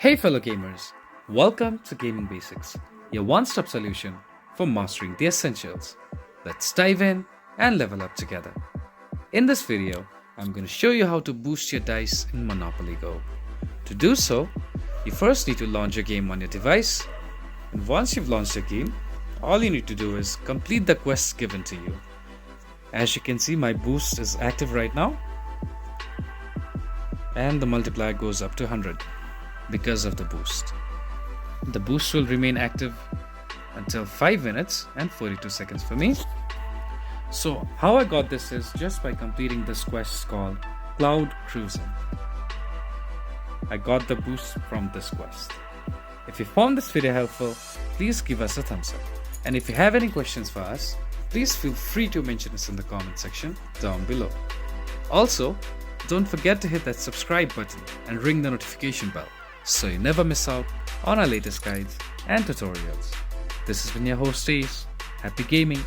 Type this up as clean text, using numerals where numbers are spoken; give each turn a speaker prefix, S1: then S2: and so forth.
S1: Hey fellow gamers, welcome to Gaming Basics, your one-stop solution for mastering the essentials. Let's dive in and level up together. In this video, I'm going to show you how to boost your dice in Monopoly Go. To do so, you first need to launch your game on your device, and once you've launched your game, all you need to do is complete the quests given to you. As you can see, my boost is active right now, and the multiplier goes up to 100. Because of the boost. The boost will remain active until 5 minutes and 42 seconds for me. So how I got this is just by completing this quest called Cloud Cruising. I got the boost from this quest. If you found this video helpful, please give us a thumbs up. And if you have any questions for us, please feel free to mention us in the comment section down below. Also, don't forget to hit that subscribe button and ring the notification bell, so you never miss out on our latest guides and tutorials. This has been your host Ace. Happy gaming!